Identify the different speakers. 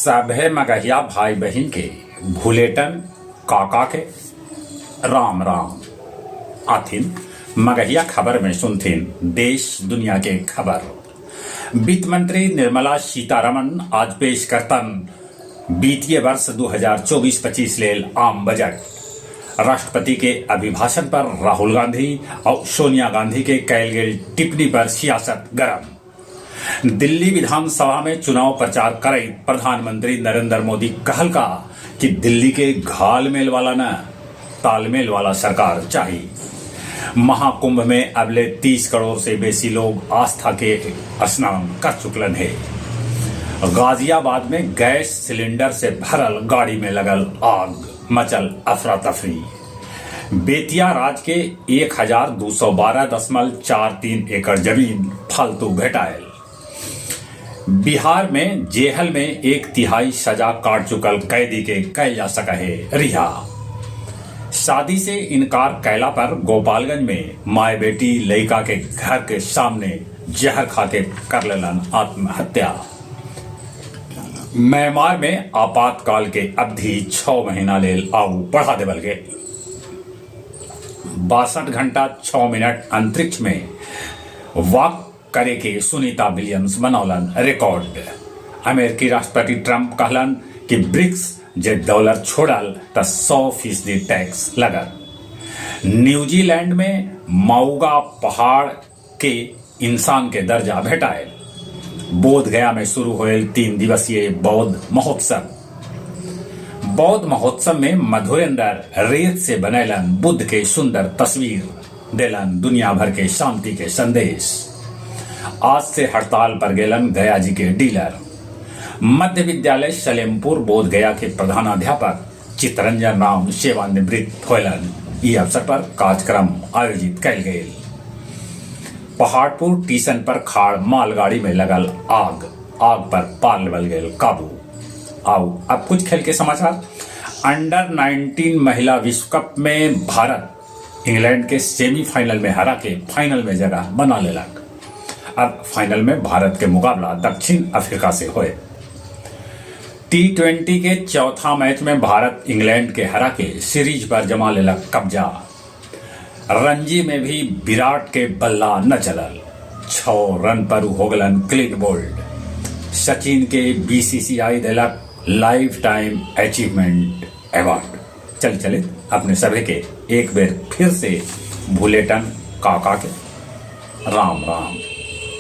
Speaker 1: सभे मगहिया भाई बहन के भूलेटन काका के राम राम आथिन। मगहिया खबर में सुनथिन देश दुनिया के खबर। वित्त मंत्री निर्मला सीतारमण आज पेश करतन वित्तीय वर्ष 2024-25 लेल आम बजट। राष्ट्रपति के अभिभाषण पर राहुल गांधी और सोनिया गांधी के कैल गेल टिप्पणी पर सियासत गरम। दिल्ली विधानसभा में चुनाव प्रचार करैत प्रधानमंत्री नरेंद्र मोदी कहलका कि दिल्ली के घालमेल वाला न तालमेल वाला सरकार चाहिए। महाकुंभ में अगले 30 करोड़ से बेसी लोग आस्था के स्नान कर चुकलन है। गाजियाबाद में गैस सिलेंडर से भरल गाड़ी में लगल आग, मचल अफरा तफरी। बेतिया राज्य के 1212.43 एकड़ जमीन फालतू भेटायल। बिहार में जेहल में 1/3 सजा काट चुकल कैदी के कैल जा सका है रिहा। शादी से इनकार कैला पर गोपालगंज में माए बेटी लड़का के घर के सामने जहर खा के कर लेलन आत्महत्या। म्यांमार में आपातकाल के अवधि 6 महीना लेल आगू बढ़ा देवल गए। 62 घंटा 6 मिनट अंतरिक्ष में वॉक करे के सुनीता विलियम्स बनौलन रिकॉर्ड। अमेरिकी राष्ट्रपति ट्रंप कहलन कि ब्रिक्स जे डॉलर छोड़ल त 100% टैक्स लगल। न्यूजीलैंड में माउगा पहाड़ के इंसान के दर्जा भेटायल। बोध गया में शुरू हुए 3 दिवसीय बौद्ध महोत्सव। बौद्ध महोत्सव में मधुरेंद्र रेत से बनैलन बुद्ध के सुंदर तस्वीर, देलन दुनिया भर के शांति के संदेश। आज से हड़ताल पर गेलन गया जी के डीलर। मध्य विद्यालय सलेमपुर बोध गया के प्रधानाध्यापक चितरंजन राम सेवानिवृत्त होलन। इस अवसर पर कार्यक्रम आयोजित कैल गेल। पहाड़पुर स्टेशन पर खाड़ मालगाड़ी में लगल आग पर पा लेवल गेल काबू। आओ अब कुछ खेल के समाचार। अंडर 19 महिला विश्व कप में भारत इंग्लैंड के सेमीफाइनल में हरा के फाइनल में जगह बना लेलक। अब फाइनल में भारत के मुकाबला दक्षिण अफ्रीका से हुए। T20 के चौथा मैच में भारत इंग्लैंड के हरा के सीरीज पर जमा लेलक कब्जा। रणजी में भी विराट के बल्ला न चलल। 6 रन पर हो गलन क्लीन बोल्ड। सचिन के BCCI दिलक लाइफ टाइम अचीवमेंट अवार्ड। चले अपने सभी के एक बेर फिर से भूलेटन काका के राम राम।